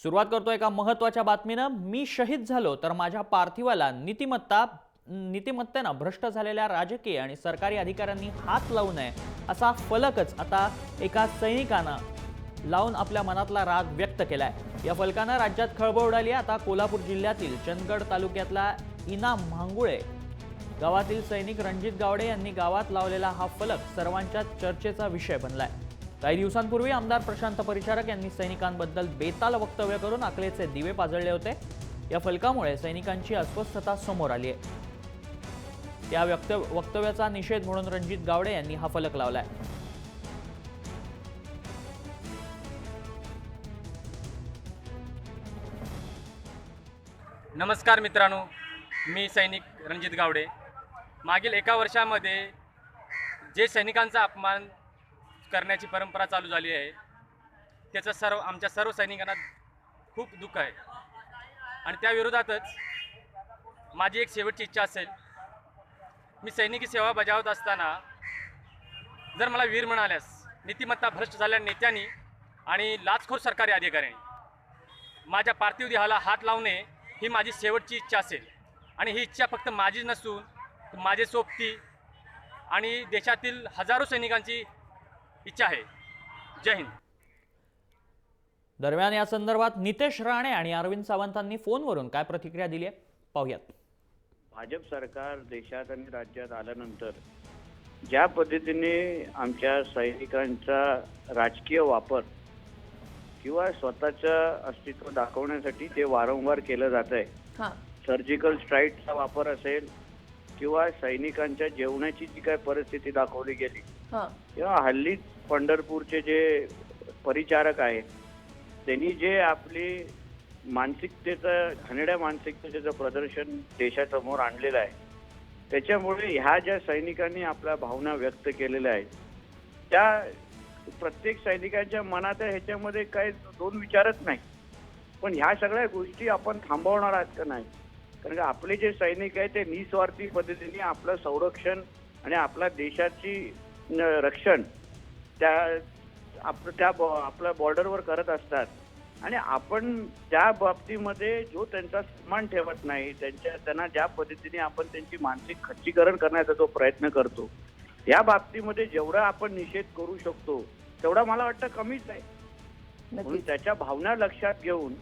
सुरुवात करतो एका महत्त्वाच्या बातमीनं। मी शहीद झालो तर माझ्या पार्थिवाला नीतिमत्तेनं भ्रष्ट झालेल्या राजकीय आणि सरकारी अधिकाऱ्यांनी हात लावू नये असा फलकच आता एका सैनिकानं लावून आपल्या मनातला राग व्यक्त केलाय। या फलकानं राज्यात खळबळ उडाली आहे। आता कोल्हापूर जिल्ह्यातील चंदगड तालुक्यातला इनाम भांगुळे गावातील सैनिक रणजित गावडे यांनी गावात लावलेला हा फलक सर्वांच्या चर्चेचा विषय बनलाय। काही दिवसांपूर्वी आमदार प्रशांत परिचारक यांनी सैनिकांबद्दल बेताल वक्तव्य करून अकलेचे दिवे पाजळले होते। या फलकामुळे सैनिकांची अस्वस्थता समोर आली आहे। त्या वक्तव्याचा निषेध म्हणून रणजित गावडे यांनी हा फलक लावलाय। नमस्कार मित्रांनो, मी सैनिक रणजित गावडे। मागील एका वर्षामध्ये जे सैनिकांचा अपमान करण्याची परंपरा चालू झाली आहे त्याचं आमच्या सर्व सैनिकांना खूप दुःख आहे आणि त्या विरोधातच माझी एक शेवटची इच्छा असेल। मी सैनिकी सेवा बजावत असताना जर मला वीर म्हणाल्यास नीतिमत्ता भ्रष्ट झालेल्या नेत्यांनी आणि लाचखोर सरकारी अधिकाऱ्यांनी माझ्या पार्थिव देहाला हात लावणे ही माझी शेवटची इच्छा असेल। आणि ही इच्छा फक्त माझीच नसून माझे सोबती आणि देशातील हजारो सैनिकांची इच्छा आहे। जय हिंद। दरम्यान या संदर्भात नितेश राणे आणि अरविंद सावंतांनी फोनवरून काय प्रतिक्रिया दिली आहे पाहूयात। भाजप सरकार देशात आणि राज्यात आल्यानंतर ज्या पद्धतीने आमच्या सैनिकांचा राजकीय वापर किंवा स्वतःचं अस्तित्व दाखवण्यासाठी ते वारंवार केलं जात आहे, सर्जिकल स्ट्राईकचा वापर असेल किंवा सैनिकांच्या जेवणाची जी काय परिस्थिती दाखवली गेली किंवा हल्ली पंढरपूरचे जे परिचारक आहेत त्यांनी जे आपली मानसिकतेचं घाणेरड्या मानसिकतेचं प्रदर्शन देशासमोर आणलेलं आहे, त्याच्यामुळे ह्या ज्या सैनिकांनी आपल्या भावना व्यक्त केलेल्या आहेत त्या प्रत्येक सैनिकांच्या मनात ह्याच्यामध्ये काही दोन विचारच नाही। पण ह्या सगळ्या गोष्टी आपण थांबवणार आहात का नाही? कारण आपले जे सैनिक आहेत ते निस्वार्थी पद्धतीने आपलं संरक्षण आणि आपल्या देशाची रक्षण आपल्या बॉर्डरवर करत असतात आणि आपण त्या बाबतीमध्ये जो त्यांचा सन्मान ठेवत नाही, त्यांना ज्या पद्धतीने आपण त्यांची मानसिक खच्चीकरण करण्याचा जो प्रयत्न करतो, या बाबतीमध्ये जेवढा आपण निषेध करू शकतो तेवढा मला वाटतं कमीच आहे। म्हणून त्याच्या भावना लक्षात घेऊन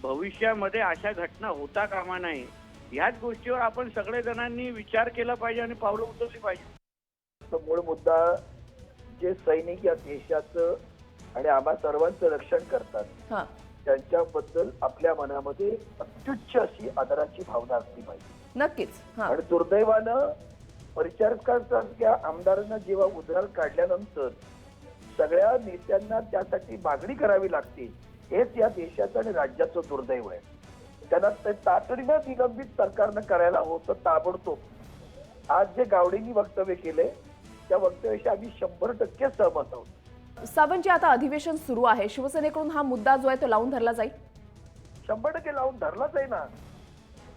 भविष्यामध्ये अशा घटना होता कामा नये ह्याच गोष्टीवर आपण सगळेजणांनी विचार केला पाहिजे आणि पावलं उचलली पाहिजे। मूळ मुद्दा जे सैनिक या देशाचं आणि आम्हा सर्वांचं रक्षण करतात त्यांच्याबद्दल आपल्या मनामध्ये अत्युच्च अशी आदराची भावना असली पाहिजे। नक्कीच। आणि दुर्दैवानं परिचारकांच्या आमदारांना जेव्हा उद्धार काढल्यानंतर सगळ्या नेत्यांना त्यासाठी मागणी करावी लागते, हेच या देशाचं आणि राज्याचं दुर्दैव आहे। त्यांना ते तातडीनं निलंबित सरकारनं करायला होतं ताबडतोब। आज जे गावडेंनी वक्तव्य केले त्या वक्तव्याशी आम्ही 100% सहमत आहोत। सावंतजी, आता अधिवेशन सुरू आहे, शिवसेनेकडून हा मुद्दा जो आहे तो लावून धरला जाईल? 100% लावून धरलाच आहे ना।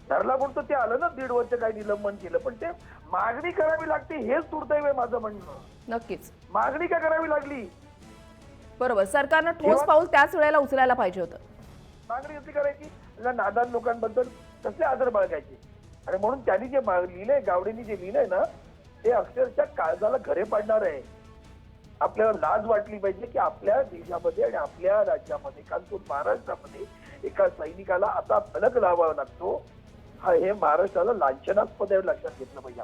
धरला म्हणतो ते आलं ना 1.5 वर्ष काही निलंबन केलं, पण ते मागणी करावी लागते हेच दुर्दैव आहे माझं म्हणणं। नक्कीच मागणी का करावी लागली? बरोबर, सरकारनं ठोस पाऊल त्याच वेळेला उचलायला पाहिजे होतं। मागणी कशी करायची? नादान लोकांबद्दल कसले आदर बाळगायचे? आणि म्हणून त्यांनी जे लिहिलंय, गावडेंनी जे लिहिलंय ना, ते अक्षरशः काळजाला घरे पाडणार आहे। आपल्याला लाज वाटली पाहिजे की आपल्या देशामध्ये आणि आपल्या राज्यामध्ये, कानपूर महाराष्ट्रामध्ये एका सैनिकाला असा फलक लावावा लागतो, हे महाराष्ट्राला लांछनास्पद आहे, लक्षात घेतलं पाहिजे।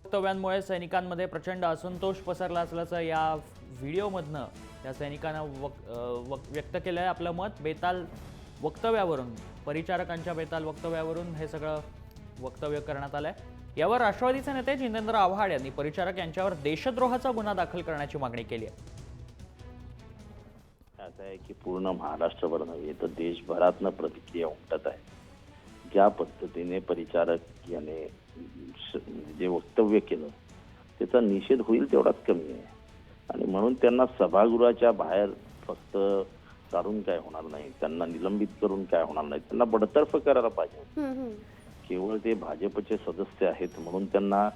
वक्तव्यांमुळे सैनिकांमध्ये प्रचंड असंतोष पसरला असल्याचं या व्हिडिओमधनं त्या सैनिकांना व्यक्त केलं आहे आपलं मत। बेताल वक्तव्यावरून, परिचारकांच्या बेताल वक्तव्यावरून हे सगळं वक्तव्य करण्यात आलंय। यावर राष्ट्रवादीचे नेते जितेंद्र आव्हाड यांनी परिचारक यांच्यावर देशद्रोहाचा गुन्हा दाखल करण्याची मागणी केली आहे। असं आहे की पूर्ण महाराष्ट्रभर नव्हे तर देशभरातनं प्रतिक्रिया उमटत आहे। ज्या पद्धतीने परिचारक याने जे वक्तव्य केलं त्याचा निषेध होईल तेवढाच कमी आहे आणि म्हणून त्यांना सभागृहाच्या बाहेर फक्त काढून काय होणार नाही, त्यांना निलंबित करून काय होणार नाही, त्यांना बडतर्फ करायला पाहिजे। केवळ ते भाजपचे सदस्य आहेत म्हणून त्यांना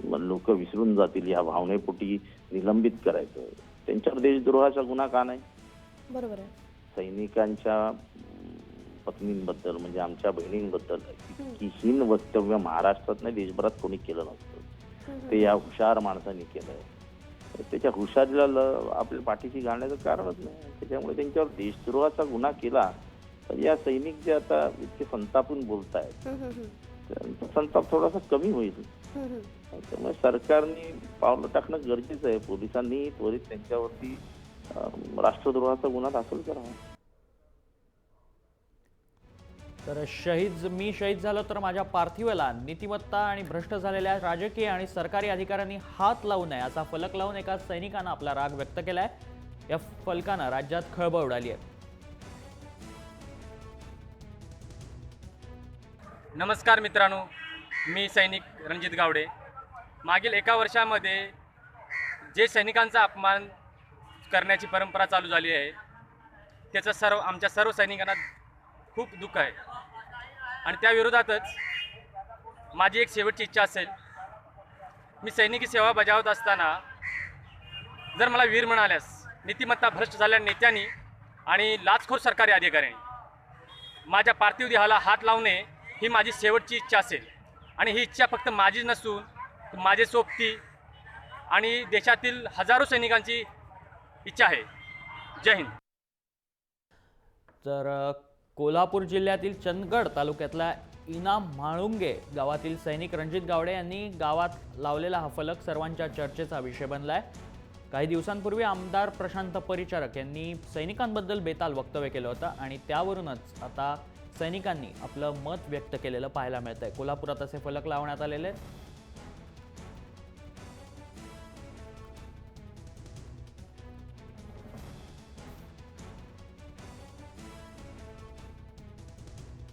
लोक विसरून जातील या भावनेपोटी निलंबित करायचं, त्यांच्यावर देशद्रोहाचा गुन्हा का नाही? बरोबर आहे. सैनिकांच्या पत्नींबद्दल म्हणजे आमच्या बहिणींबद्दल इतकी हीन वक्तव्य महाराष्ट्रात नाही देशभरात कोणी केलं नसतं. ते या हुशार माणसांनी केलंय. त्याच्या हुशारीला आपल्या पाठीशी घालण्याचं कारणच नाही. त्याच्यामुळे त्यांच्यावर देशद्रोहाचा गुन्हा केला तर या सैनिक जे आता इतके संतापून बोलतायत त्यांचा संताप थोडासा कमी होईल. त्यामुळे सरकारने पावलं टाकणं गरजेचं आहे. पोलिसांनी त्वरित त्यांच्यावरती राष्ट्रद्रोहाचा गुन्हा दाखल करावा. तर मी शहीद झालो तर माझ्या पार्थिवाला नीतिमत्ता आणि भ्रष्ट झालेल्या राजकीय आणि सरकारी अधिकाऱ्यांनी हात लावू नये असा फलक लावून एका सैनिकानं आपला राग व्यक्त केलाय. या फलकानं राज्यात खळबळ उडाली आहे. नमस्कार मित्रांनो, मी सैनिक रणजित गावडे. मागील एका वर्षामध्ये जे सैनिकांचा अपमान करण्याची परंपरा चालू झाली आहे त्याचं आमच्या सर्व सैनिकांना खूप दुःख आहे. आणि त्या विरोधातच माझी एक शेवटची इच्छा असेल, मी सैनिकी सेवा बजावत असताना जर मला वीर म्हणाल्यास नीतिमत्ता भ्रष्ट झालेल्या नेत्यांनी आणि लाचखोर सरकारी अधिकाऱ्यांनी माझ्या पार्थिव देहाला हात लावणे ही माझी शेवटची इच्छा असेल. आणि ही इच्छा फक्त माझी नसून माझे सोबती आणि देशातील हजारो सैनिकांची इच्छा आहे. जय हिंद. तर कोल्हापूर जिल्ह्यातील चंदगड तालुक्यातल्या इनाम म्हाळुंगे गावातील सैनिक रणजित गावडे यांनी गावात लावलेला हा फलक सर्वांच्या चर्चेचा विषय बनलाय. काही दिवसांपूर्वी आमदार प्रशांत परिचारक यांनी सैनिकांबद्दल बेताल वक्तव्य केलं होतं आणि त्यावरूनच आता सैनिकांनी आपलं मत व्यक्त केलेलं पाहायला मिळतंय. कोल्हापुरात असे फलक लावण्यात आलेले आहेत.